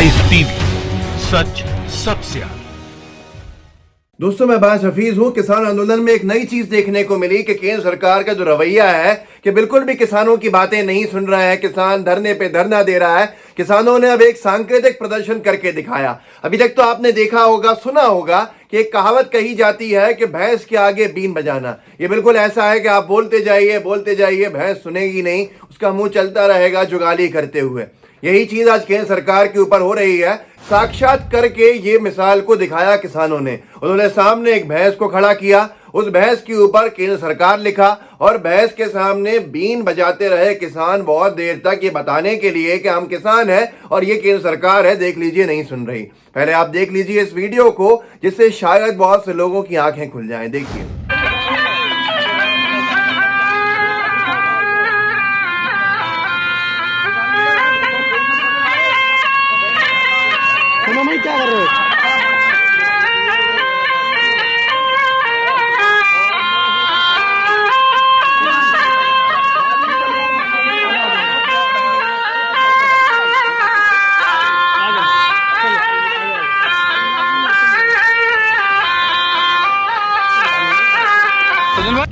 Live TV, सच सबसे आगे। दोस्तों, मैं बास हफीज हूं। किसान आंदोलन में एक नई चीज देखने को मिली कि केंद्र सरकार का जो रवैया है कि बिल्कुल भी किसानों की बातें नहीं सुन रहा है, किसान धरने पे धरना दे रहा है। किसानों ने अब एक सांकेतिक प्रदर्शन करके दिखाया। अभी तक तो आपने देखा होगा, सुना होगा कि एक कहावत कही जाती है कि भैंस के आगे बीन बजाना। ये बिल्कुल ऐसा है कि आप बोलते जाइए, भैंस सुनेगी नहीं, उसका मुंह चलता रहेगा जुगाली करते हुए। यही चीज आज केंद्र सरकार के ऊपर हो रही है। साक्षात करके ये मिसाल को दिखाया किसानों ने। उन्होंने सामने एक भैंस को खड़ा किया, उस भैंस के ऊपर केंद्र सरकार लिखा और भैंस के सामने बीन बजाते रहे किसान बहुत देर तक, ये बताने के लिए कि हम किसान हैं और ये केंद्र सरकार है, देख लीजिए नहीं सुन रही। पहले आप देख लीजिए इस वीडियो को, जिससे शायद बहुत से लोगों की आंखें खुल जाएं। देखिए। क्या कर रहे हो?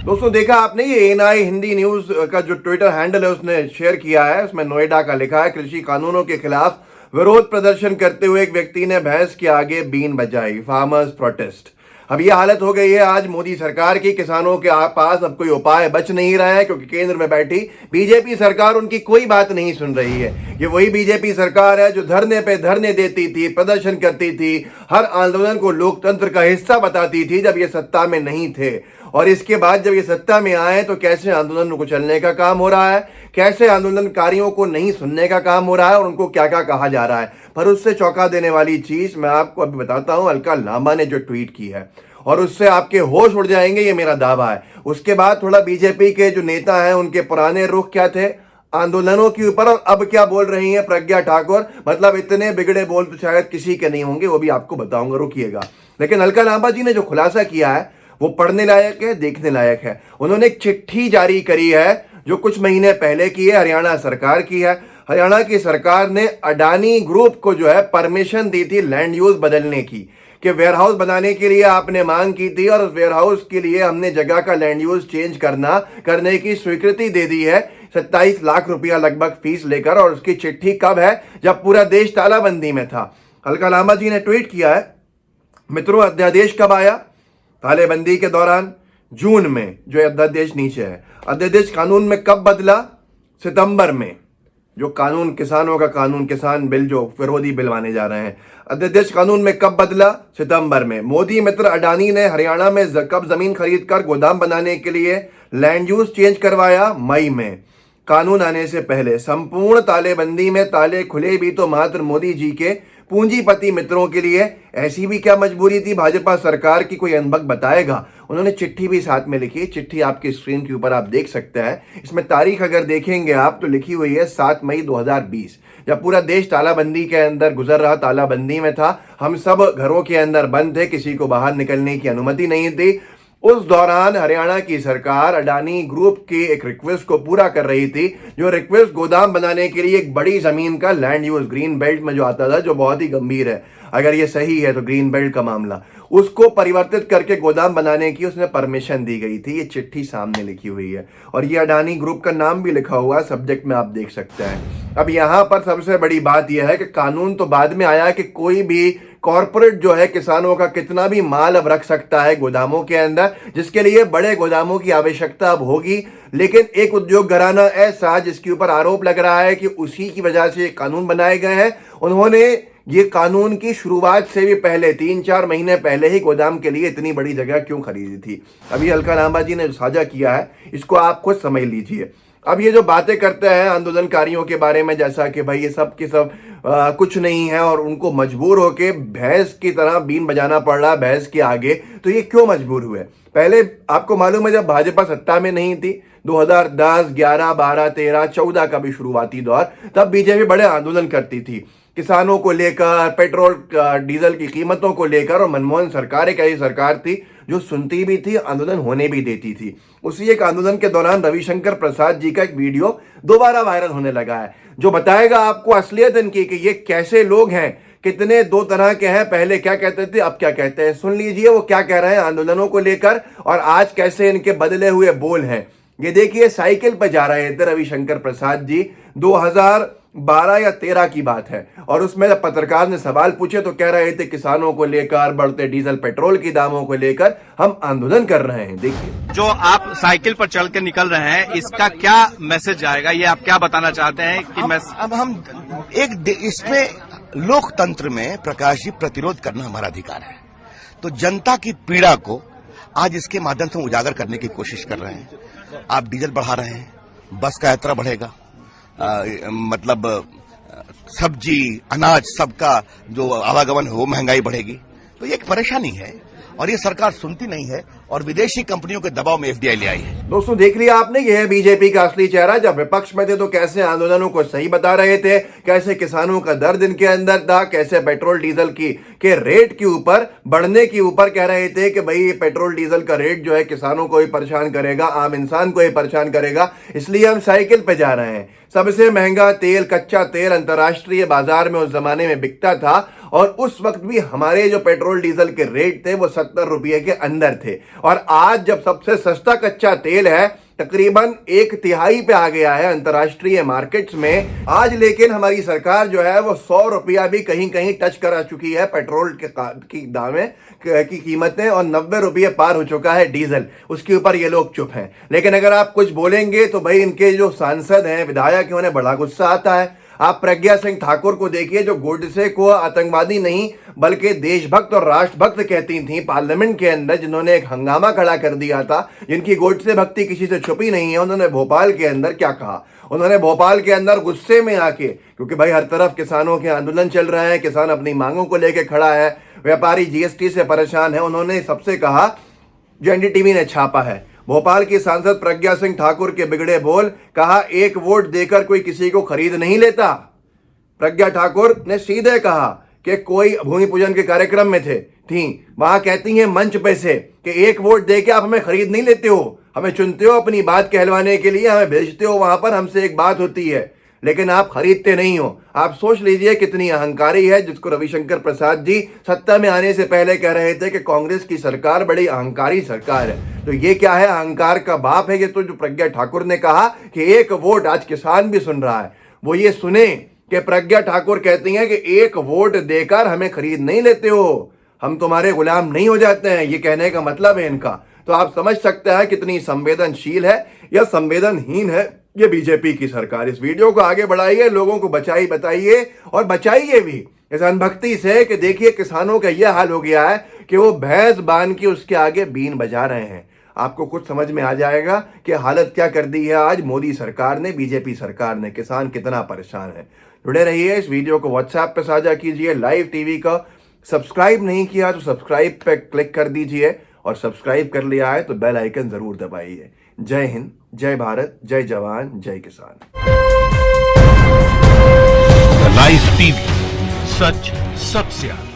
दोस्तों, देखा आपने, ये एएनआई हिंदी न्यूज का जो ट्विटर हैंडल है उसने शेयर किया है। उसमें नोएडा का लिखा है, कृषि कानूनों के खिलाफ विरोध प्रदर्शन करते हुए एक व्यक्ति ने भैंस के आगे बीन बजाई, फार्मर्स प्रोटेस्ट। अब ये हालत हो गई है आज मोदी सरकार की। किसानों के पास अब कोई उपाय बच नहीं रहा है, क्योंकि केंद्र में बैठी बीजेपी सरकार उनकी कोई बात नहीं सुन रही है। ये वही बीजेपी सरकार है जो धरने पे धरने देती थी, प्रदर्शन करती थी, हर आंदोलन को लोकतंत्र का हिस्सा बताती थी जब ये सत्ता में नहीं थे। और इसके बाद जब ये सत्ता में आए तो कैसे आंदोलन को चलने का काम हो रहा है, कैसे आंदोलनकारियों को नहीं सुनने का काम हो रहा है और उनको क्या क्या कहा जा रहा है। पर उससे चौंका देने वाली चीज मैं आपको अभी बताता हूं। अलका लांबा ने जो ट्वीट की है, और उससे आपके होश उड़ जाएंगे, ये मेरा दावा है। उसके बाद थोड़ा बीजेपी के जो नेता हैं उनके पुराने रुख क्या थे आंदोलनों के ऊपर, और अब क्या बोल रही हैं प्रज्ञा ठाकुर। मतलब इतने बिगड़े बोल तो शायद किसी के नहीं होंगे, वो भी आपको बताऊंगा, रुकिएगा। लेकिन अलका लांबा जी ने जो खुलासा किया है वो पढ़ने लायक है, देखने लायक है। उन्होंने एक चिट्ठी जारी करी है जो कुछ महीने पहले की है, हरियाणा सरकार की है। हरियाणा की सरकार ने अडानी ग्रुप को जो है परमिशन दी थी लैंड यूज बदलने की, कि वेयरहाउस बनाने के लिए आपने मांग की थी और उस वेयरहाउस के लिए हमने जगह का लैंड यूज चेंज करने की स्वीकृति दे दी है, 27 लाख रुपया लगभग फीस लेकर। और उसकी चिट्ठी कब है? जब पूरा देश तालाबंदी में था। अलका लांबा जी ने ट्वीट किया है, मित्रों अध्यादेश कब आया? तालेबंदी के दौरान, जून में। जो अध्यादेश नीचे है, अध्यादेश कानून में कब बदला? सितंबर में। जो कानून किसानों का कानून, किसान बिल जो विरोधी बिल माने जा रहे हैं, अध्यादेश कानून में कब बदला? सितंबर में। मोदी मित्र अडानी ने हरियाणा में कब जमीन खरीद कर गोदाम बनाने के लिए लैंड यूज चेंज करवाया? मई में। कानून आने से पहले संपूर्ण तालेबंदी में ताले खुले भी तो मात्र मोदी जी के पूंजीपति मित्रों के लिए। ऐसी भी क्या मजबूरी थी भाजपा सरकार की, कोई अनबक बताएगा? उन्होंने चिट्ठी भी साथ में लिखी। चिट्ठी आपकी स्क्रीन के ऊपर आप देख सकते हैं। इसमें तारीख अगर देखेंगे आप तो लिखी हुई है 7 मई 2020, जब पूरा देश तालाबंदी के अंदर गुजर रहा, तालाबंदी में था, हम सब घरों के अंदर बंद थे, किसी को बाहर निकलने की अनुमति नहीं थी। उस दौरान हरियाणा की सरकार अडानी ग्रुप की एक रिक्वेस्ट को पूरा कर रही थी, जो रिक्वेस्ट गोदाम बनाने के लिए एक बड़ी जमीन का लैंड यूज, ग्रीन बेल्ट में जो आता था, जो बहुत ही गंभीर है, अगर ये सही है तो ग्रीन बेल्ट का मामला, उसको परिवर्तित करके गोदाम बनाने की उसने परमिशन दी गई थी। ये चिट्ठी सामने लिखी हुई है और ये अडानी ग्रुप का नाम भी लिखा हुआ है, सब्जेक्ट में आप देख सकते हैं। अब यहां पर सबसे बड़ी बात यह है कि कानून तो बाद में आया कि कोई भी कॉर्पोरेट जो है किसानों का कितना भी माल अब रख सकता है गोदामों के अंदर, जिसके लिए बड़े गोदामों की आवश्यकता अब होगी। लेकिन एक उद्योग घराना ऐसा जिसके ऊपर आरोप लग रहा है कि उसी की वजह से कानून बनाए गए हैं, उन्होंने ये कानून की शुरुआत से भी पहले 3-4 महीने पहले ही गोदाम के लिए इतनी बड़ी जगह क्यों खरीदी थी। अभी अलका लांबा जी ने साझा किया है, इसको आप खुद समझ लीजिए। अब ये जो बातें करते हैं आंदोलनकारियों के बारे में, जैसा कि भाई ये सब के सब कुछ नहीं है और उनको मजबूर होके भैंस की तरह बीन बजाना पड़ रहा भैंस के आगे, तो ये क्यों मजबूर हुए? पहले आपको मालूम है जब भाजपा सत्ता में नहीं थी, 2010, 11, 12, 13, 14 का भी शुरुआती दौर, तब बीजेपी बड़े आंदोलन करती थी किसानों को लेकर, पेट्रोल डीजल की कीमतों को लेकर। और मनमोहन सरकार एक ऐसी सरकार थी जो सुनती भी थी, आंदोलन होने भी देती थी। उसी एक आंदोलन के दौरान रविशंकर प्रसाद जी का एक वीडियो दोबारा वायरल होने लगा है, जो बताएगा आपको असलियत इनकी कि ये कैसे लोग हैं, कितने दो तरह के हैं, पहले क्या कहते थे अब क्या कहते हैं। सुन लीजिए वो क्या कह रहे हैं आंदोलनों को लेकर और आज कैसे इनके बदले हुए बोल हैं। ये देखिए, साइकिल पर जा रहे थे रविशंकर प्रसाद जी, 2012 या 13 की बात है, और उसमें जब पत्रकार ने सवाल पूछे तो कह रहे थे किसानों को लेकर, बढ़ते डीजल पेट्रोल की दामों को लेकर हम आंदोलन कर रहे हैं। देखिए, जो आप साइकिल पर चल के निकल रहे हैं, इसका क्या मैसेज आएगा, ये आप क्या बताना चाहते हैं कि अब हम इसमें लोकतंत्र में प्रकाश जी प्रतिरोध करना हमारा अधिकार है, तो जनता की पीड़ा को आज इसके माध्यम से उजागर करने की कोशिश कर रहे हैं। आप डीजल बढ़ा रहे हैं, बस का यात्रा बढ़ेगा, मतलब सब्जी अनाज सबका जो आवागमन है वो महंगाई बढ़ेगी, तो ये एक परेशानी है और ये सरकार सुनती नहीं है और विदेशी कंपनियों के दबाव में एफडीआई ले आई है। दोस्तों देख लिया आपने, यह है बीजेपी का असली चेहरा। जब विपक्ष में थे तो कैसे आंदोलनों को सही बता रहे थे, कैसे किसानों का दर्द इनके अंदर था, कैसे पेट्रोल डीजल के रेट के ऊपर बढ़ने के ऊपर कह रहे थे कि भाई पेट्रोल डीजल का रेट जो है किसानों को ही परेशान करेगा, आम इंसान को ही परेशान करेगा, इसलिए हम साइकिल पे जा रहे हैं। सबसे महंगा तेल, कच्चा तेल अंतर्राष्ट्रीय बाजार में उस जमाने में बिकता था और उस वक्त भी हमारे जो पेट्रोल डीजल के रेट थे वो 70 रुपये के अंदर थे, और आज जब सबसे सस्ता कच्चा तेल है तकरीबन 1/3 पे आ गया है अंतर्राष्ट्रीय मार्केट्स में आज, लेकिन हमारी सरकार जो है वो 100 रुपया भी कहीं कहीं टच करा चुकी है पेट्रोल की दामें की कीमतें, और 90 रुपये पार हो चुका है डीजल। उसके ऊपर ये लोग चुप हैं, लेकिन अगर आप कुछ बोलेंगे तो भाई इनके जो सांसद हैं, विधायक हैं, उन्हें बड़ा गुस्सा आता है। आप प्रज्ञा सिंह ठाकुर को देखिए, जो गोडसे को आतंकवादी नहीं बल्कि देशभक्त और राष्ट्रभक्त कहती थी पार्लियामेंट के अंदर, जिन्होंने एक हंगामा खड़ा कर दिया था, जिनकी गोडसे भक्ति किसी से छुपी नहीं है, उन्होंने भोपाल के अंदर क्या कहा। उन्होंने भोपाल के अंदर गुस्से में आके, क्योंकि भाई हर तरफ किसानों के आंदोलन चल रहे हैं, किसान अपनी मांगों को लेकर खड़ा है, व्यापारी जीएसटी से परेशान है, उन्होंने सबसे कहा, जो एनडीटीवी ने छापा है, भोपाल की सांसद प्रज्ञा सिंह ठाकुर के बिगड़े बोल, कहा एक वोट देकर कोई किसी को खरीद नहीं लेता। प्रज्ञा ठाकुर ने सीधे कहा कि कोई भूमि पूजन के कार्यक्रम में थी, वहां कहती हैं मंच पे से कि एक वोट दे के आप हमें खरीद नहीं लेते हो, हमें चुनते हो अपनी बात कहलवाने के लिए, हमें भेजते हो वहां पर, हमसे एक बात होती है, लेकिन आप खरीदते नहीं हो। आप सोच लीजिए कितनी अहंकारी है, जिसको रविशंकर प्रसाद जी सत्ता में आने से पहले कह रहे थे कि कांग्रेस की सरकार बड़ी अहंकारी सरकार है। तो ये क्या है, अहंकार का बाप है ये। तो जो प्रज्ञा ठाकुर ने कहा कि एक वोट, आज किसान भी सुन रहा है, वो ये सुने कि प्रज्ञा ठाकुर कहती हैं कि एक वोट देकर हमें खरीद नहीं लेते हो, हम तुम्हारे गुलाम नहीं हो जाते हैं, ये कहने का मतलब है इनका। तो आप समझ सकते हैं कितनी संवेदनशील है या संवेदनहीन है ये बीजेपी की सरकार। इस वीडियो को आगे बढ़ाइए, लोगों को बताइए और बचाइए भी इस अनभक्ति से कि देखिए किसानों का यह हाल हो गया है कि वो भैंस बांध के उसके आगे बीन बजा रहे हैं। आपको कुछ समझ में आ जाएगा कि हालत क्या कर दी है आज मोदी सरकार ने, बीजेपी सरकार ने, किसान कितना परेशान है। जुड़े रहिए, इस वीडियो को व्हाट्सएप पे साझा कीजिए, लाइव टीवी का सब्सक्राइब नहीं किया तो सब्सक्राइब पे क्लिक कर दीजिए, और सब्सक्राइब कर लिया है तो बेल आइकन जरूर दबाइए। जय हिंद, जय भारत, जय जवान, जय किसान। लाइव टीवी, सच सबसे आगे।